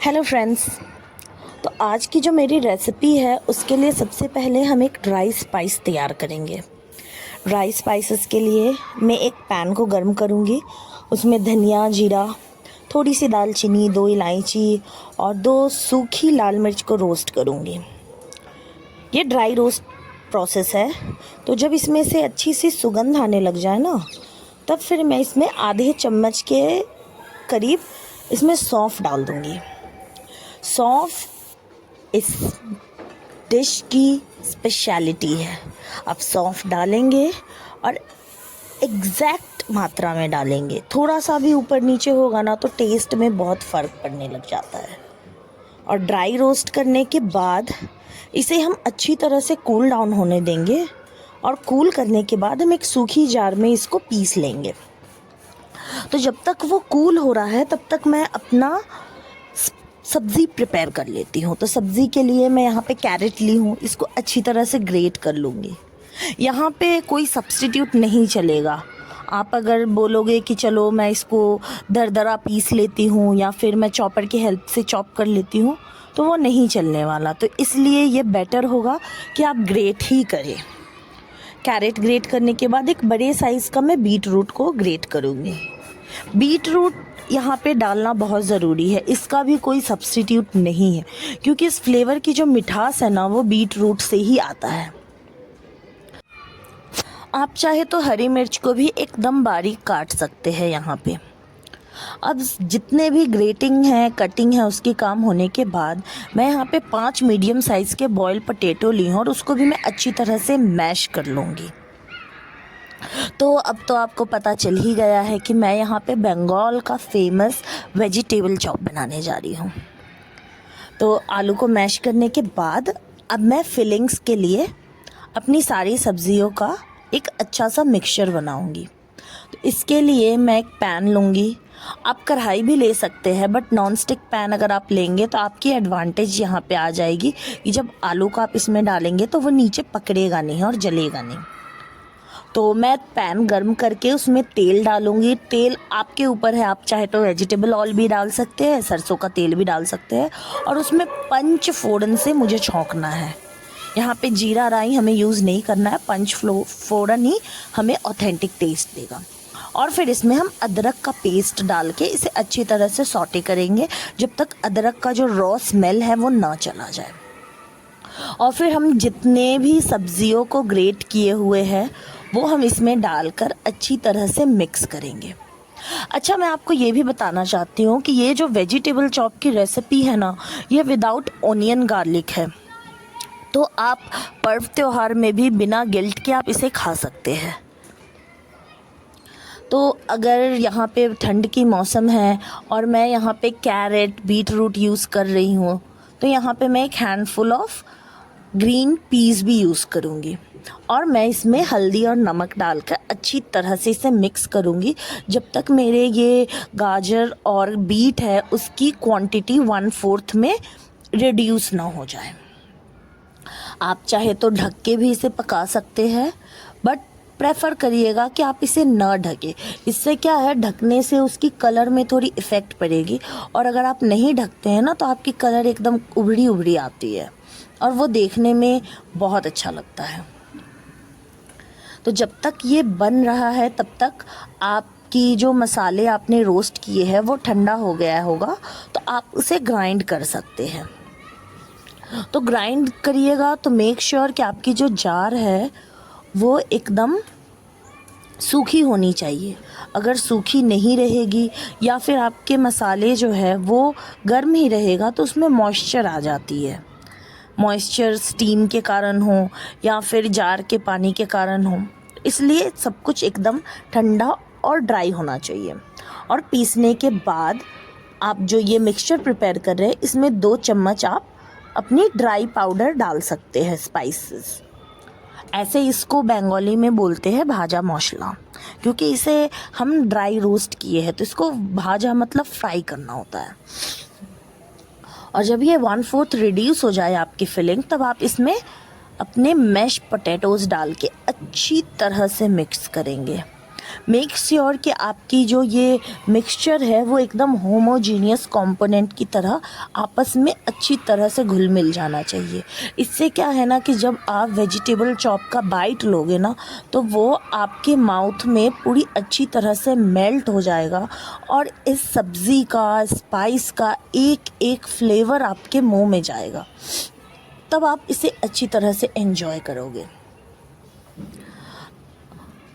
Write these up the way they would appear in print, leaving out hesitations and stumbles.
Hello friends. तो आज की जो मेरी रेसिपी है उसके लिए सबसे पहले हम एक ड्राई स्पाइस तैयार करेंगे। ड्राई स्पाइसेस के लिए मैं एक पैन को गर्म करूँगी। उसमें धनिया, जीरा, थोड़ी सी दालचीनी, 2 इलायची और 2 सूखी लाल मिर्च को रोस्ट करूँगी। ये ड्राई रोस्ट प्रोसेस है। तो जब इसमें से अच्छी सी सुगंध आने लग जाए ना, तब फिर मैं इसमें आधे चम्मच के करीब इसमें सौंफ डाल दूँगी। सौंफ इस डिश की स्पेशलिटी है। आप सौंफ डालेंगे और एग्जैक्ट मात्रा में डालेंगे। थोड़ा सा भी ऊपर नीचे होगा ना तो टेस्ट में बहुत फ़र्क पड़ने लग जाता है। और ड्राई रोस्ट करने के बाद इसे हम अच्छी तरह से कूल डाउन होने देंगे और कूल करने के बाद हम एक सूखी जार में इसको पीस लेंगे। तो जब तक वो कूल हो रहा है तब तक मैं अपना सब्ज़ी प्रिपेयर कर लेती हूँ। तो सब्ज़ी के लिए मैं यहाँ पे कैरेट ली हूँ, इसको अच्छी तरह से ग्रेट कर लूँगी। यहाँ पे कोई सब्स्टिट्यूट नहीं चलेगा। आप अगर बोलोगे कि चलो मैं इसको दरदरा पीस लेती हूँ या फिर मैं चॉपर की हेल्प से चॉप कर लेती हूँ, तो वो नहीं चलने वाला। तो इसलिए ये बेटर होगा कि आप ग्रेट ही करें। कैरेट ग्रेट करने के बाद एक बड़े साइज़ का मैं बीट रूट को ग्रेट करूँगी। बीट रूट यहाँ पे डालना बहुत ज़रूरी है। इसका भी कोई सब्स्टिट्यूट नहीं है, क्योंकि इस फ्लेवर की जो मिठास है ना, वो बीट रूट से ही आता है। आप चाहे तो हरी मिर्च को भी एकदम बारीक काट सकते हैं यहाँ पे। अब जितने भी ग्रेटिंग है, कटिंग है, उसके काम होने के बाद मैं यहाँ पे 5 मीडियम साइज़ के बॉयल पोटैटो ली हूँ और उसको भी मैं अच्छी तरह से मैश कर लूँगी। तो अब तो आपको पता चल ही गया है कि मैं यहाँ पे बंगाल का फेमस वेजिटेबल चॉप बनाने जा रही हूँ। तो आलू को मैश करने के बाद अब मैं फिलिंग्स के लिए अपनी सारी सब्जियों का एक अच्छा सा मिक्सचर बनाऊँगी। तो इसके लिए मैं एक पैन लूँगी। आप कढ़ाई भी ले सकते हैं, बट नॉन स्टिक पैन अगर आप लेंगे तो आपकी एडवांटेज यहाँ पे आ जाएगी कि जब आलू को आप इसमें डालेंगे तो वो नीचे पकड़ेगा नहीं और जलेगा नहीं। तो मैं पैन गर्म करके उसमें तेल डालूंगी। तेल आपके ऊपर है, आप चाहे तो वेजिटेबल ऑयल भी डाल सकते हैं, सरसों का तेल भी डाल सकते हैं। और उसमें पंच फोड़न से मुझे छौंकना है। यहाँ पे जीरा राई हमें यूज़ नहीं करना है, पंच फोड़न ही हमें ऑथेंटिक टेस्ट देगा। और फिर इसमें हम अदरक का पेस्ट डाल के इसे अच्छी तरह से सौटे करेंगे जब तक अदरक का जो रॉ स्मेल है वो ना चला जाए। और फिर हम जितने भी सब्जियों को ग्रेट किए हुए हैं वो हम इसमें डालकर अच्छी तरह से मिक्स करेंगे। अच्छा, मैं आपको ये भी बताना चाहती हूँ कि ये जो वेजिटेबल चॉप की रेसिपी है ना, ये विदाउट ऑनियन गार्लिक है। तो आप पर्व त्योहार में भी बिना गिल्ट के आप इसे खा सकते हैं। तो अगर यहाँ पे ठंड की मौसम है और मैं यहाँ पे कैरेट, बीट रूट यूज़ कर रही हूँ, तो यहाँ पे मैं एक हैंडफुल ऑफ ग्रीन पीस भी यूज़ करूँगी। और मैं इसमें हल्दी और नमक डालकर अच्छी तरह से इसे मिक्स करूँगी जब तक मेरे ये गाजर और बीट है उसकी क्वांटिटी 1/4 में रिड्यूस ना हो जाए। आप चाहे तो ढक के भी इसे पका सकते हैं, बट प्रेफर करिएगा कि आप इसे न ढकें। इससे क्या है, ढकने से उसकी कलर में थोड़ी इफ़ेक्ट पड़ेगी। और अगर आप नहीं ढकते हैं ना तो आपकी कलर एकदम उभरी उभरी आती है और वो देखने में बहुत अच्छा लगता है। तो जब तक ये बन रहा है तब तक आपकी जो मसाले आपने रोस्ट किए हैं वो ठंडा हो गया होगा, तो आप उसे ग्राइंड कर सकते हैं। तो ग्राइंड करिएगा तो मेक श्योर कि आपकी जो जार है वो एकदम सूखी होनी चाहिए। अगर सूखी नहीं रहेगी या फिर आपके मसाले जो है वो गर्म ही रहेगा तो उसमें मॉइस्चर आ जाती है। मॉइस्चर स्टीम के कारण हो या फिर जार के पानी के कारण हो, इसलिए सब कुछ एकदम ठंडा और ड्राई होना चाहिए। और पीसने के बाद आप जो ये मिक्सचर प्रिपेयर कर रहे हैं इसमें 2 चम्मच आप अपनी ड्राई पाउडर डाल सकते हैं, स्पाइसेस। ऐसे इसको बंगाली में बोलते हैं भाजा मौसला, क्योंकि इसे हम ड्राई रोस्ट किए हैं। तो इसको भाजा मतलब फ्राई करना होता है। और जब ये 1/4 रिड्यूस हो जाए आपकी फिलिंग, तब आप इसमें अपने मैश पोटैटोज़ डाल के अच्छी तरह से मिक्स करेंगे। मेक श्योर कि आपकी जो ये मिक्सचर है वो एकदम होमोजीनियस कंपोनेंट की तरह आपस में अच्छी तरह से घुल मिल जाना चाहिए। इससे क्या है ना कि जब आप वेजिटेबल चॉप का बाइट लोगे ना तो वो आपके माउथ में पूरी अच्छी तरह से मेल्ट हो जाएगा और इस सब्ज़ी का, स्पाइस का एक एक फ्लेवर आपके मुंह में जाएगा, तब आप इसे अच्छी तरह से एंजॉय करोगे।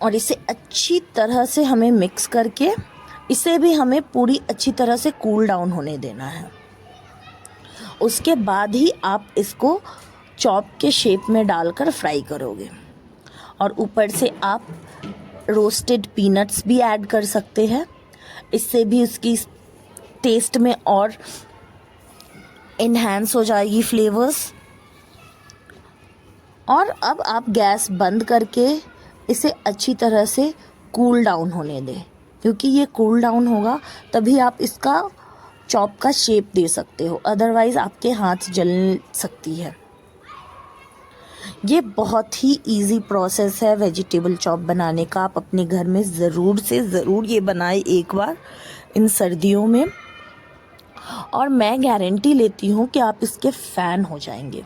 और इसे अच्छी तरह से हमें मिक्स करके इसे भी हमें पूरी अच्छी तरह से कूल डाउन होने देना है। उसके बाद ही आप इसको चॉप के शेप में डालकर फ्राई करोगे। और ऊपर से आप रोस्टेड पीनट्स भी ऐड कर सकते हैं, इससे भी उसकी टेस्ट में और इन्हांस हो जाएगी फ्लेवर्स। और अब आप गैस बंद करके इसे अच्छी तरह से कूल डाउन होने दें, क्योंकि ये कूल डाउन होगा तभी आप इसका चॉप का शेप दे सकते हो, अदरवाइज़ आपके हाथ जल सकती है। ये बहुत ही इजी प्रोसेस है वेजिटेबल चॉप बनाने का। आप अपने घर में ज़रूर से ज़रूर ये बनाएं एक बार इन सर्दियों में, और मैं गारंटी लेती हूँ कि आप इसके फ़ैन हो जाएंगे।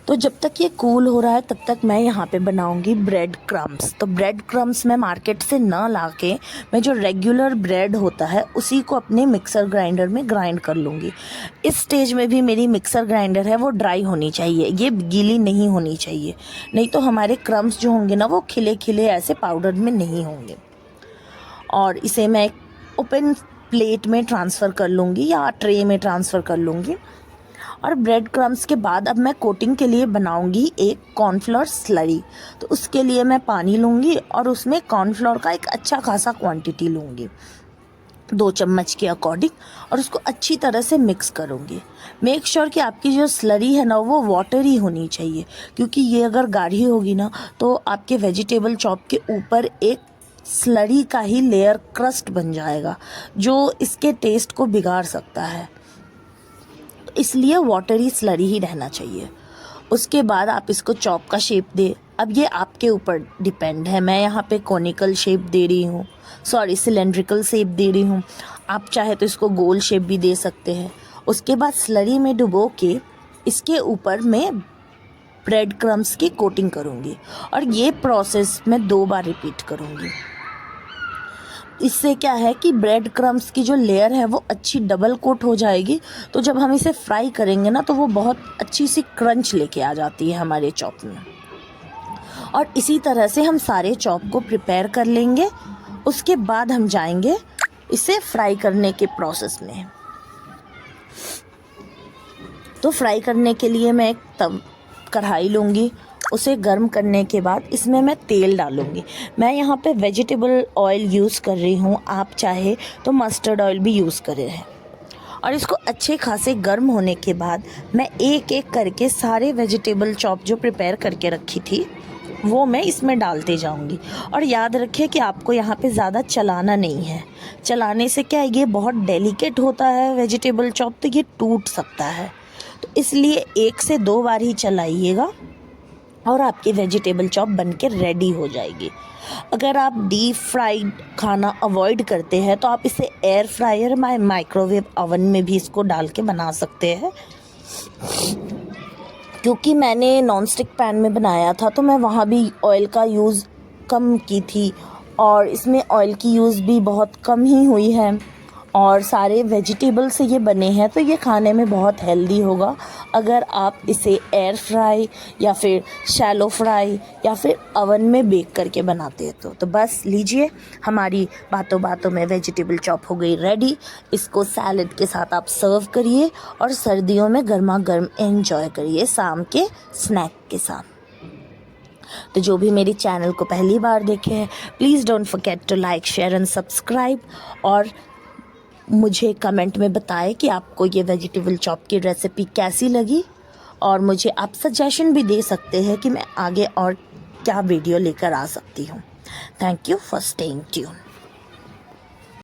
तो जब तक ये कूल हो रहा है तब तक मैं यहाँ पे बनाऊँगी ब्रेड क्रम्स। तो ब्रेड क्रम्स मैं मार्केट से ना लाके मैं जो रेगुलर ब्रेड होता है उसी को अपने मिक्सर ग्राइंडर में ग्राइंड कर लूँगी। इस स्टेज में भी मेरी मिक्सर ग्राइंडर है वो ड्राई होनी चाहिए, ये गीली नहीं होनी चाहिए, नहीं तो हमारे क्रम्स जो होंगे ना वो खिले खिले ऐसे पाउडर में नहीं होंगे। और इसे मैं ओपन प्लेट में ट्रांसफ़र कर लूँगी या ट्रे में ट्रांसफ़र कर लूँगी। और ब्रेड क्रम्स के बाद अब मैं कोटिंग के लिए बनाऊंगी एक कॉर्नफ्लोर स्लरी। तो उसके लिए मैं पानी लूँगी और उसमें कॉर्नफ्लोर का एक अच्छा खासा क्वांटिटी लूँगी, 2 चम्मच के अकॉर्डिंग, और उसको अच्छी तरह से मिक्स करूँगी। मेक श्योर कि आपकी जो स्लरी है ना वो वाटरी होनी चाहिए, क्योंकि ये अगर गाढ़ी होगी ना तो आपके वेजिटेबल चॉप के ऊपर एक स्लरी का ही लेयर क्रस्ट बन जाएगा जो इसके टेस्ट को बिगाड़ सकता है। इसलिए वाटरी स्लरी ही रहना चाहिए। उसके बाद आप इसको चॉप का शेप दे। अब ये आपके ऊपर डिपेंड है, मैं यहाँ पे कॉनिकल शेप दे रही हूँ, सिलेंड्रिकल शेप दे रही हूँ। आप चाहे तो इसको गोल शेप भी दे सकते हैं। उसके बाद स्लरी में डुबो के इसके ऊपर मैं ब्रेड क्रम्स की कोटिंग करूँगी और ये प्रोसेस मैं 2 बार रिपीट करूँगी। इससे क्या है कि ब्रेड क्रम्स की जो लेयर है वो अच्छी डबल कोट हो जाएगी, तो जब हम इसे फ्राई करेंगे ना तो वो बहुत अच्छी सी क्रंच लेके आ जाती है हमारे चॉप में। और इसी तरह से हम सारे चॉप को प्रिपेयर कर लेंगे। उसके बाद हम जाएंगे इसे फ्राई करने के प्रोसेस में। तो फ्राई करने के लिए मैं एक कढ़ाई लूँगी, उसे गर्म करने के बाद इसमें मैं तेल डालूँगी। मैं यहाँ पे वेजिटेबल ऑयल यूज़ कर रही हूँ, आप चाहे तो मस्टर्ड ऑयल भी यूज़ करें हैं। और इसको अच्छे खासे गर्म होने के बाद मैं एक एक करके सारे वेजिटेबल चॉप जो प्रिपेयर करके रखी थी वो मैं इसमें डालते जाऊंगी। और याद रखिए कि आपको यहाँ पे ज़्यादा चलाना नहीं है, चलाने से क्या है ये बहुत डेलिकेट होता है वेजिटेबल चॉप, तो ये टूट सकता है। तो इसलिए 1 से 2 बार ही चलाइएगा और आपकी वेजिटेबल चॉप बन के रेडी हो जाएगी। अगर आप डीप फ्राइड खाना अवॉइड करते हैं तो आप इसे एयर फ्रायर माइक्रोवेव ओवन में भी इसको डाल के बना सकते हैं। क्योंकि मैंने नॉन स्टिक पैन में बनाया था तो मैं वहाँ भी ऑयल का यूज़ कम की थी और इसमें ऑयल की यूज़ भी बहुत कम ही हुई है और सारे वेजिटेबल से ये बने हैं, तो ये खाने में बहुत हेल्दी होगा अगर आप इसे एयर फ्राई या फिर शैलो फ्राई या फिर ओवन में बेक करके बनाते हैं। तो बस लीजिए, हमारी बातों बातों में वेजिटेबल चॉप हो गई रेडी। इसको सैलड के साथ आप सर्व करिए और सर्दियों में गर्मा गर्म एंजॉय करिए शाम के स्नैक के साथ। तो जो भी मेरे चैनल को पहली बार देखे हैं, please don't forget to like, share and subscribe. और मुझे कमेंट में बताएं कि आपको ये वेजिटेबल चॉप की रेसिपी कैसी लगी, और मुझे आप सजेशन भी दे सकते हैं कि मैं आगे और क्या वीडियो लेकर आ सकती हूँ। Thank you for staying tune.